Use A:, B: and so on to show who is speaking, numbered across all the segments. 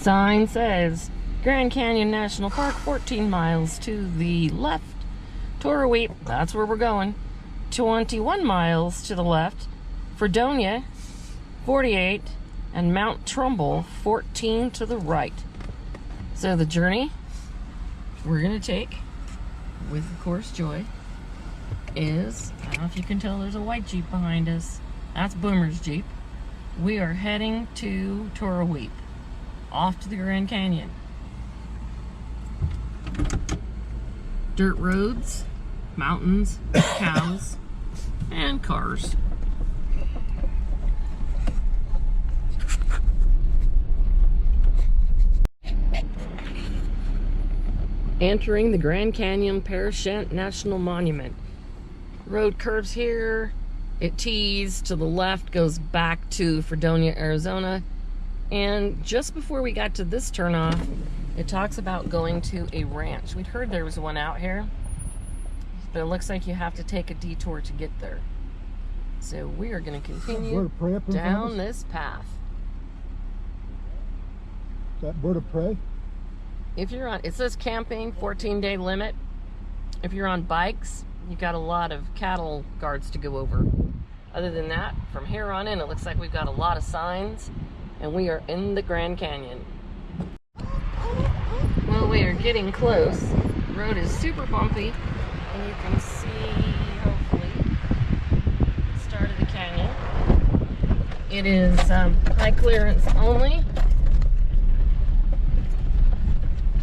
A: Sign says Grand Canyon National Park, 14 miles to the left. Tuweep, that's where we're going. 21 miles to the left. Fredonia, 48. And Mount Trumbull, 14 to the right. So the journey we're going to take, with of course Joy, is, I don't know if you can tell there's a white Jeep behind us. That's Boomer's Jeep. We are heading to Tuweep, off to the Grand Canyon. Dirt roads, mountains, cows, and cars. Entering the Grand Canyon Parashant National Monument. Road curves here. It tees to the left, goes back to Fredonia, Arizona. And just before we got to this turnoff, it talks about going to a ranch. We'd heard there was one out here, but it looks like you have to take a detour to get there. So we are going to continue down this path.
B: Is that bird of prey?
A: If you're on, it says camping, 14-day limit. If you're on bikes, you got a lot of cattle guards to go over. Other than that, from here on in, it looks like we've got a lot of signs, and we are in the Grand Canyon. Well, we are getting close. The road is super bumpy, and you can see, hopefully, the start of the canyon. It is high clearance only.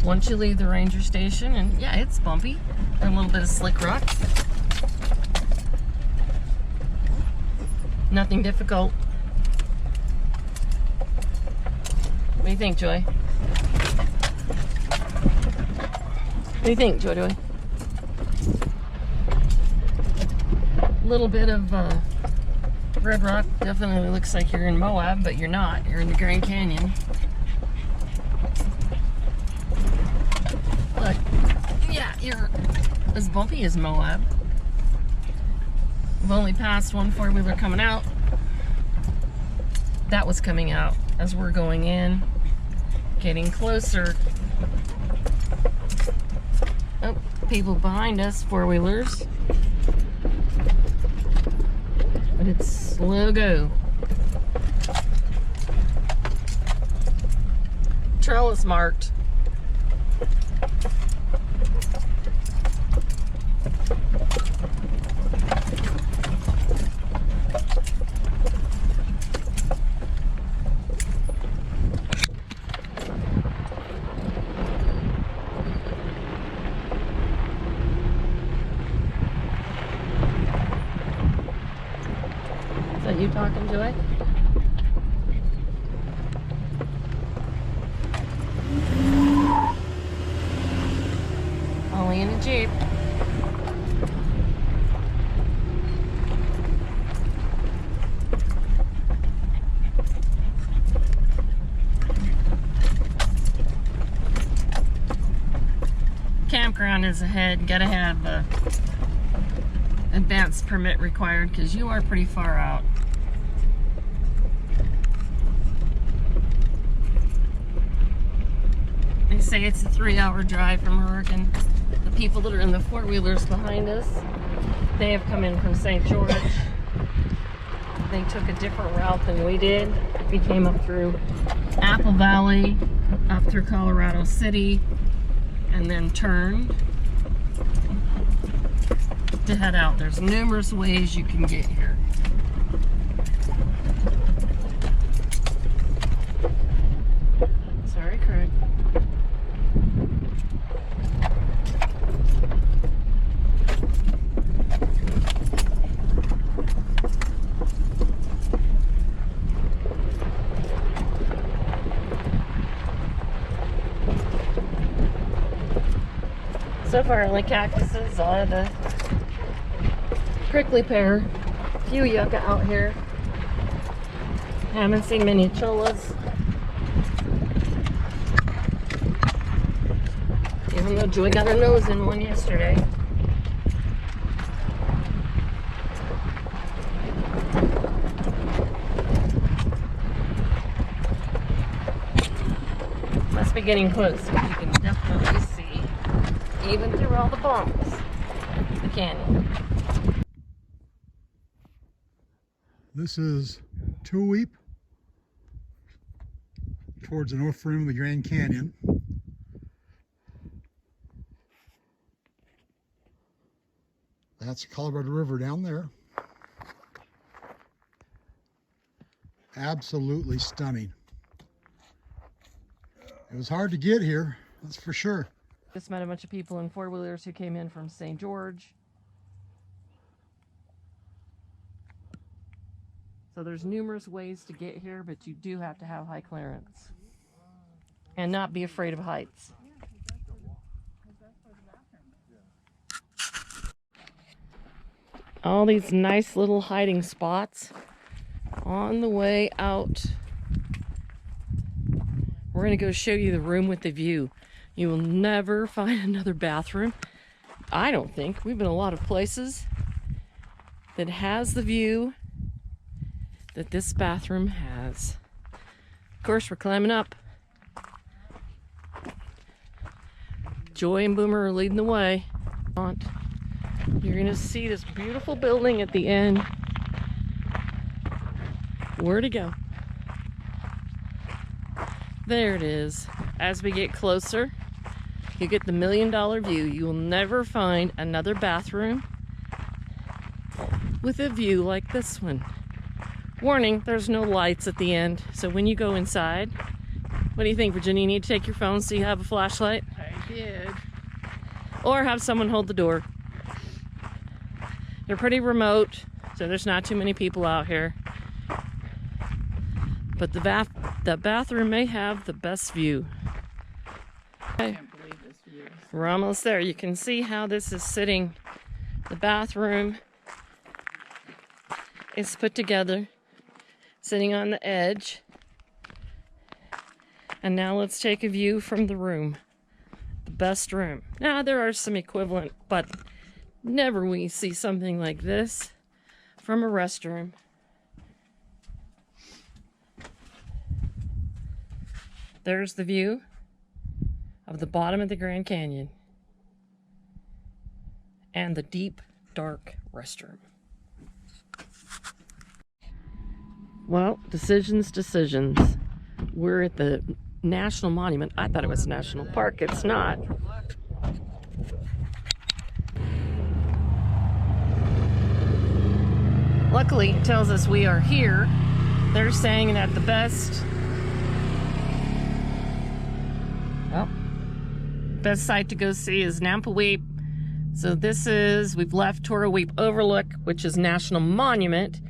A: Once you leave the ranger station, and yeah, it's bumpy, and a little bit of slick rock. Nothing difficult. What do you think, Joy? What do you think, Joy? A little bit of red rock. Definitely looks like you're in Moab, but you're not. You're in the Grand Canyon. But yeah, you're as bumpy as Moab. We've only passed one four-wheeler coming out. That was coming out as we're going in, getting closer. Oh, people behind us, four-wheelers. But it's slow go. Trail is marked. Is that you talking, Joy? Only in a Jeep. Campground is ahead. Gotta have a advanced permit required because you are pretty far out. They say it's a 3-hour drive from Oregon. The people that are in the four-wheelers behind us, they have come in from St. George. They took a different route than we did. We came up through Apple Valley, up through Colorado City, and then turned to head out. There's numerous ways you can get here. Sorry, Craig. So far, only cactuses, all the prickly pear, few yucca out here. Haven't seen many cholas. Even though Joy got her nose in one yesterday. be getting close, but you can definitely see, even through all the bumps, the canyon.
B: This is Tuweep towards the north rim of the Grand Canyon. That's the Colorado River down there. Absolutely stunning. It was hard to get here, that's for sure.
A: Just met a bunch of people in four-wheelers who came in from St. George. So there's numerous ways to get here, but you do have to have high clearance. And not be afraid of heights. All these nice little hiding spots on the way out. We're gonna go show you the room with the view. You will never find another bathroom, I don't think. We've been a lot of places that has the view that this bathroom has. Of course, we're climbing up. Joy and Boomer are leading the way. You're gonna see this beautiful building at the end. Where to go? There it is. As we get closer, you get the $1 million view. You will never find another bathroom with a view like this one. Warning, there's no lights at the end. So when you go inside, what do you think, Virginia? You need to take your phone so you have a flashlight?
C: I did.
A: Or have someone hold the door. They're pretty remote, so there's not too many people out here. But the bathroom may have the best view.
C: I can't believe this view.
A: We're almost there. You can see how this is sitting. The bathroom is put together, sitting on the edge. And now let's take a view from the room. The best room. Now there are some equivalent, but never will you see something like this from a restroom. There's the view of the bottom of the Grand Canyon and the deep, dark restroom. Well, decisions. We're at the National Monument. I thought it was a national park. It's not. Luckily, it tells us we are here. They're saying that the best site to go see is Tuweep. So we've left Tuweep Overlook, which is National Monument.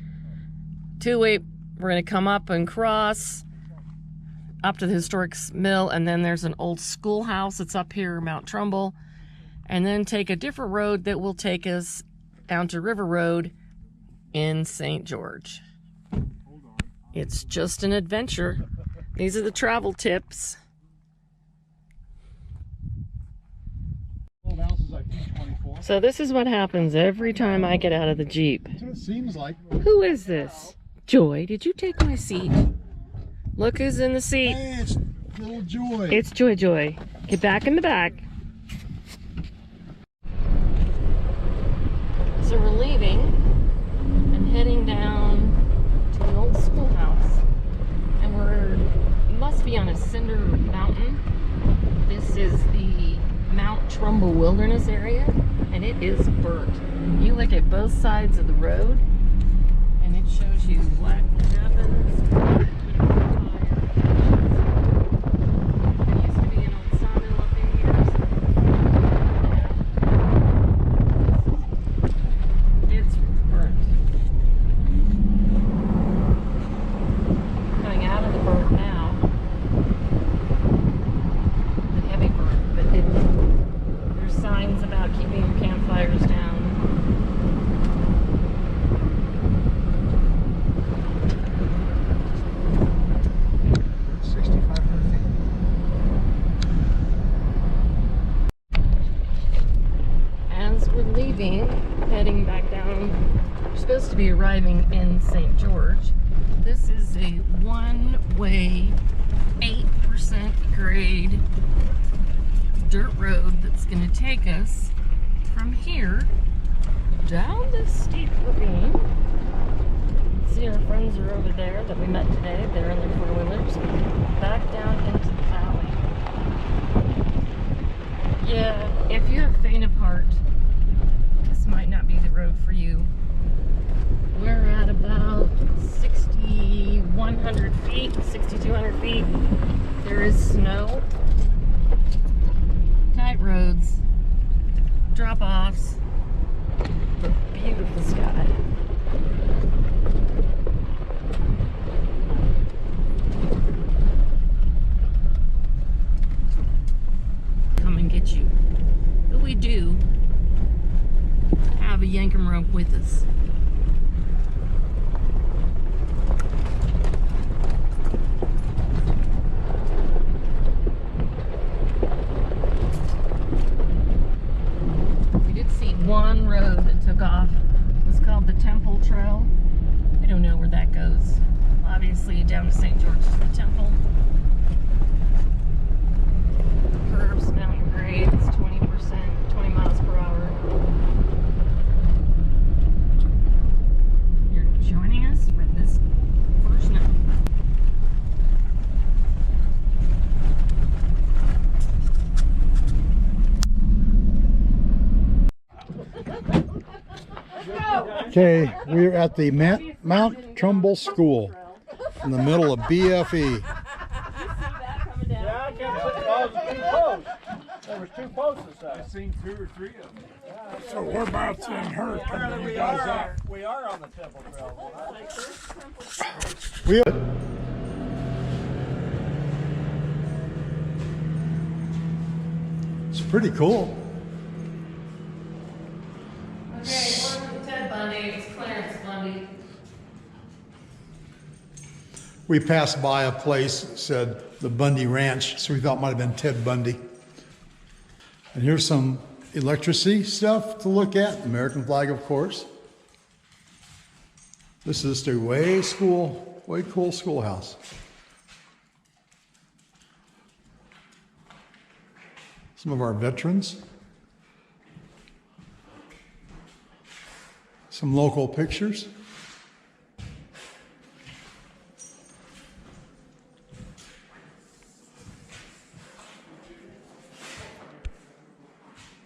A: Tuweep, we're gonna come up and cross up to the historic mill, and then there's an old schoolhouse that's up here, Mount Trumbull, and then take a different road that will take us down to River Road in St. George. It's just an adventure. These are the travel tips. So this is what happens every time I get out of the Jeep.
B: That's what it seems like.
A: Who is this? Joy, did you take my seat? Look who's in the seat.
B: Hey, it's little Joy.
A: It's Joy. Get back in the back. So we're leaving and heading down to an old schoolhouse. And must be on a cinder mountain. This is the Mount Trumbull Wilderness area, and it is burnt. You look at both sides of the road, and it shows you what happens. There used to be an old sawmill up in here. It's burnt. Coming out of the burnt now. The heavy burnt, but there's signs about keeping your campfires down.
B: 6,500 feet.
A: As we're leaving, heading back down, we're supposed to be arriving in St. George. This is a one-way, 8% grade going to take us from here down this steep ravine. See, our friends are over there that we met today. They're in their four-wheelers. Back down into the valley. Yeah, if you have faint of heart, this might not be the road for you. We're at about 6,100 feet, 6,200 feet. There is snow, tight roads, drop-offs, but beautiful sky. Come and get you. But we do have a Yankum rope with us. One road that took off. It was called the Temple Trail. We don't know where that goes. Obviously down to St. George to the temple. Curves, mountain grades, 20%, 20 miles per hour. You're joining us for this first night.
B: Okay, we're at the Mount Trumbull School in the middle of BFE.
D: Yeah, I kept saying, oh, it was too close. There was two posts this side.
E: I've seen 2 or 3 of them.
B: So whereabouts in her coming you guys at?
D: We are on the Temple Trail.
B: We It's pretty cool.
A: Okay, it wasn't Ted Bundy, it was Clarence Bundy.
B: We passed by a place that said the Bundy Ranch, so we thought it might have been Ted Bundy. And here's some electricity stuff to look at. American flag, of course. This is the way cool schoolhouse. Some of our veterans. Some local pictures.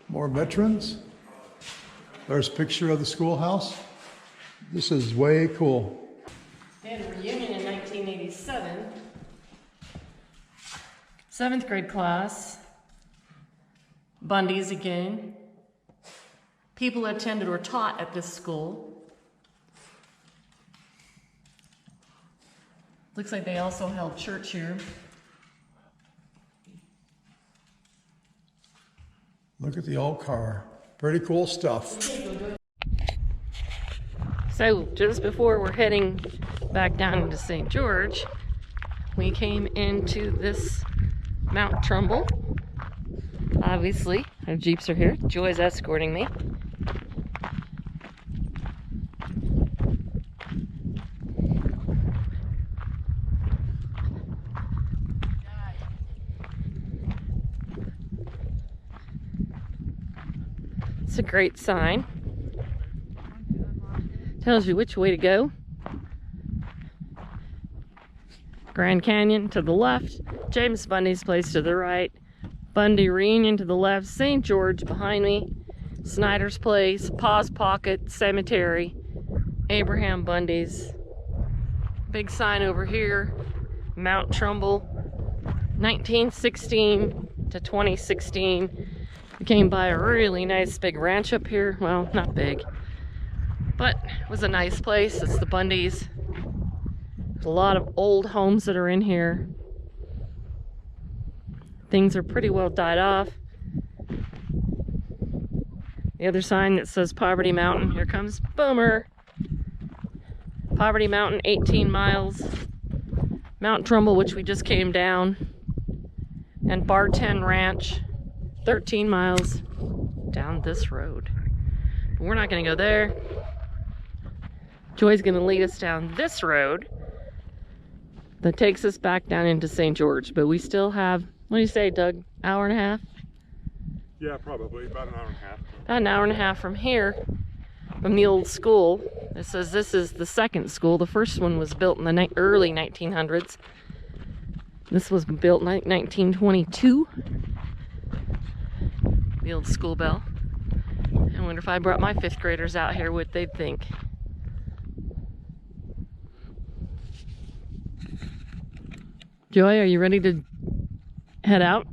B: More veterans. There's a picture of the schoolhouse. This is way cool.
A: They had a reunion in 1987. 7th grade class. Bundys again. People attended or taught at this school. Looks like they also held church here.
B: Look at the old car. Pretty cool stuff.
A: So just before we're heading back down into St. George, we came into this Mount Trumbull. Obviously, our Jeeps are here. Joy's escorting me. It's a great sign. Tells you which way to go. Grand Canyon to the left, James Bundy's place to the right, Bundy Reunion to the left, St. George behind me, Snyder's Place, Paws Pocket Cemetery, Abraham Bundy's. Big sign over here, Mount Trumbull, 1916 to 2016. We came by a really nice big ranch up here. Well, not big, but it was a nice place. It's the Bundys. There's a lot of old homes that are in here. Things are pretty well died off. The other sign that says Poverty Mountain. Here comes Boomer. Poverty Mountain, 18 miles. Mount Trumbull, which we just came down. And Bar 10 Ranch, 13 miles down this road. But we're not gonna go there. Joy's gonna lead us down this road that takes us back down into St. George. But we still have, what do you say, Doug? Hour and a half?
E: Yeah, probably about an hour and a half.
A: About an hour and a half from here, from the old school. It says this is the second school. The first one was built in the early 1900s. This was built in 1922. The old school bell. I wonder if I brought my 5th graders out here, what they'd think. Joy, are you ready to head out?